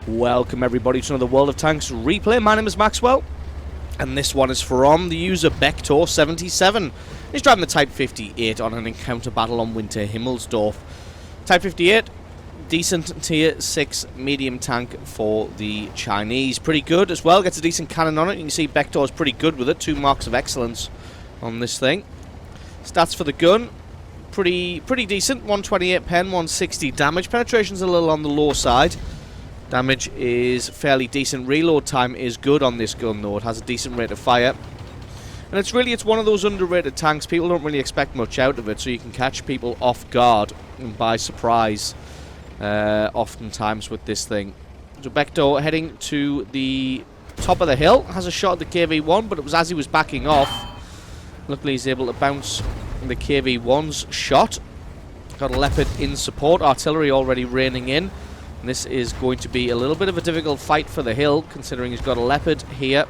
Welcome everybody to another World of Tanks replay. My name is Maxwell, and this one is from the user Bektor77. He's driving the Type 58 on an encounter battle on Winter Himmelsdorf. Type 58, decent tier 6 medium tank for the Chinese. Pretty good as well, gets a decent cannon on it. You can see Bektor is pretty good with it, 2 marks of excellence on this thing. Stats for the gun, pretty decent, 128 pen, 160 damage. Penetration's a little on the low side. Damage is fairly decent. Reload time is good on this gun though. It has a decent rate of fire. And it's one of those underrated tanks. People don't really expect much out of it, so you can catch people off guard and by surprise oftentimes with this thing. So Bektor heading to the top of the hill. Has a shot at the KV-1, but it was as he was backing off. Luckily he's able to bounce the KV-1's shot. Got a Leopard in support. Artillery already raining in. And this is going to be a little bit of a difficult fight for the hill, considering he's got a Leopard here.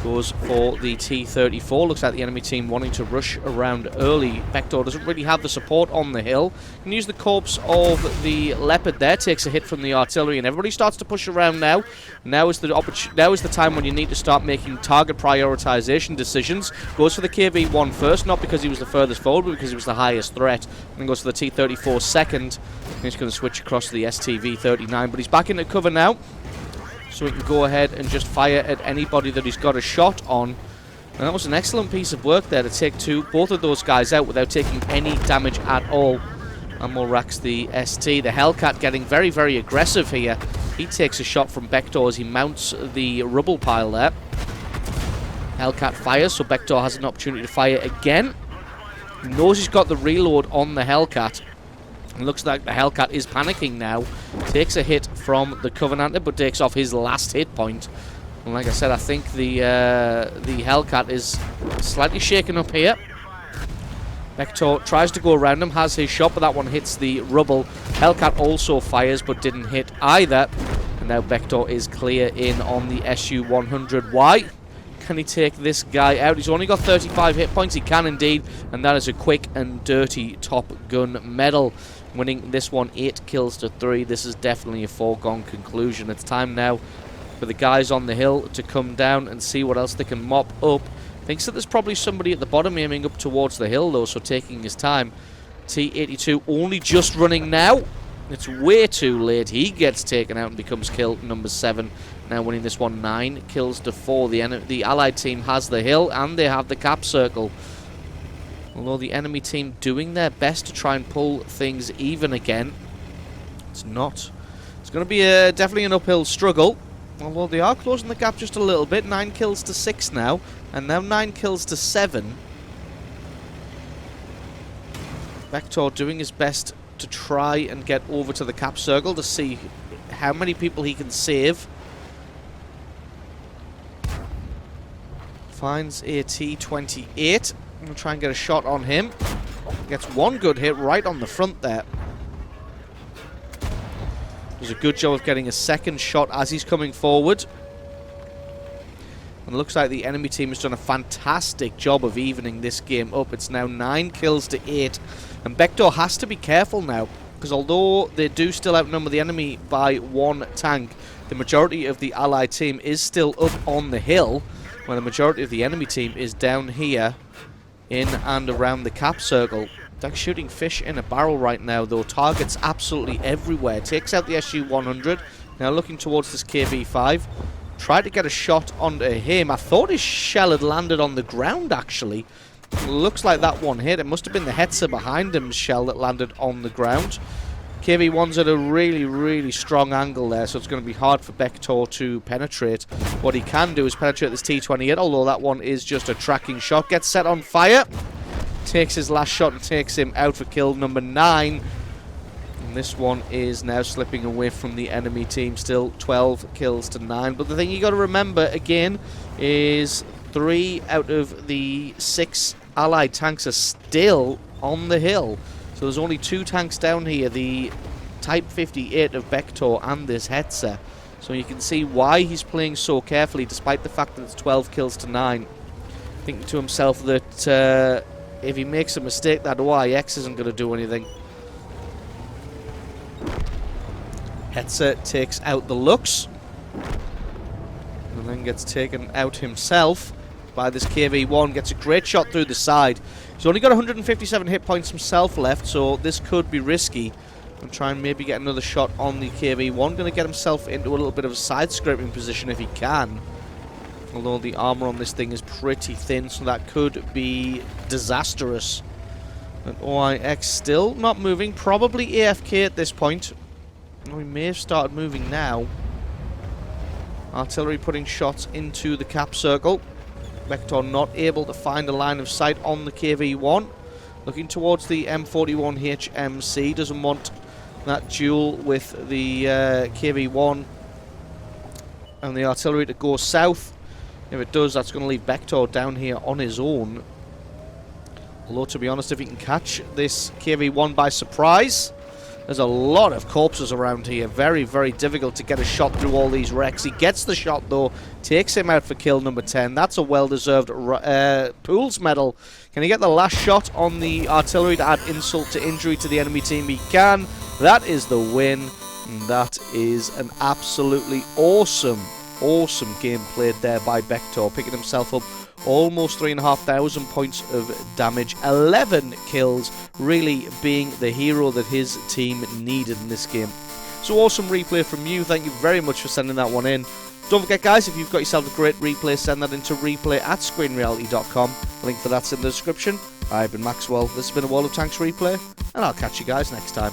Goes for the T-34. Looks like the enemy team wanting to rush around early. Bektor doesn't really have the support on the hill. Can use the corpse of the Leopard there. Takes a hit from the artillery, and everybody starts to push around now. Now is the time when you need to start making target prioritization decisions. Goes for the KV-1 first, not because he was the furthest forward, but because he was the highest threat. And then goes for the T-34 second. And he's going to switch across to the STV-39, but he's back into cover now. So he can go ahead and just fire at anybody that he's got a shot on. And that was an excellent piece of work there to take both of those guys out without taking any damage at all. Ammo racks the ST. The Hellcat getting very, very aggressive here. He takes a shot from Bektor as he mounts the rubble pile there. Hellcat fires, so Bektor has an opportunity to fire again. He knows he's got the reload on the Hellcat. It looks like the Hellcat is panicking now. Takes a hit from the Covenanter, but takes off his last hit point. And like I said, I think the Hellcat is slightly shaken up here. Bektor tries to go around him, has his shot, but that one hits the rubble. Hellcat also fires, but didn't hit either. And now Bektor is clear in on the Su-100. Why? Can he take this guy out? He's only got 35 hit points. He can indeed, and that is a quick and dirty Top Gun medal. Winning this one 8 kills to 3. This is definitely a foregone conclusion. It's time now for the guys on the hill to come down and see what else they can mop up. Thinks that there's probably somebody at the bottom aiming up towards the hill though, so taking his time. T-82 only just running now. It's way too late. He gets taken out and becomes kill number 7. Now winning this one 9 kills to 4. The Allied team has the hill and they have the cap circle. Although the enemy team doing their best to try and pull things even again. It's not. It's going to be definitely an uphill struggle. Although they are closing the gap just a little bit. 9 kills to 6 now. And now 9 kills to 7. Bektor doing his best to try and get over to the cap circle to see how many people he can save. Finds a T-28. We'll try and get a shot on him. Gets one good hit right on the front there. Does a good job of getting a second shot as he's coming forward. And it looks like the enemy team has done a fantastic job of evening this game up. It's now 9 kills to 8. And Bektor has to be careful now, because although they do still outnumber the enemy by 1 tank, the majority of the Allied team is still up on the hill, while the majority of the enemy team is down here in and around the cap circle. They're shooting fish in a barrel right now though. Targets absolutely everywhere. Takes out the Su-100. Now looking towards this KV-5. Tried to get a shot onto him. I thought his shell had landed on the ground actually. Looks like that one hit. It must have been the Hetzer behind him's shell that landed on the ground. KV-1's at a really, really strong angle there, so it's going to be hard for Bektor to penetrate. What he can do is penetrate this T-28, although that one is just a tracking shot. Gets set on fire. Takes his last shot and takes him out for kill number 9. And this one is now slipping away from the enemy team. Still 12 kills to 9. But the thing you got to remember, again, is 3 out of the 6 Allied tanks are still on the hill. So there's only 2 tanks down here, the Type 58 of Bektor and this Hetzer. So you can see why he's playing so carefully despite the fact that it's 12 kills to 9. Thinking to himself that if he makes a mistake, that OIX isn't going to do anything. Hetzer takes out the Lux. And then gets taken out himself by this KV-1. Gets a great shot through the side. He's only got 157 hit points himself left, so this could be risky. And try and maybe get another shot on the KV-1. Going to get himself into a little bit of a side-scraping position if he can. Although the armor on this thing is pretty thin, so that could be disastrous. And OIX still not moving. Probably AFK at this point. We may have started moving now. Artillery putting shots into the cap circle. Vector not able to find a line of sight on the KV-1. Looking towards the M41 HMC. Doesn't want that duel with the KV-1 and the artillery to go south. If it does, that's going to leave Vector down here on his own. Although, to be honest, if he can catch this KV-1 by surprise, there's a lot of corpses around here. Very, very difficult to get a shot through all these wrecks. He gets the shot, though. Takes him out for kill number 10. That's a well-deserved Pools medal. Can he get the last shot on the artillery to add insult to injury to the enemy team? He can. That is the win. And that is an absolutely awesome game played there by Vector. Picking himself up almost 3,500 points of damage, 11 kills, really being the hero that his team needed in this game. So awesome replay from you. Thank you very much for sending that one in. Don't forget, guys, if you've got yourself a great replay, send that into replay@screenreality.com. Link for that's in the description. I've been Maxwell. This has been a World of Tanks replay, and I'll catch you guys next time.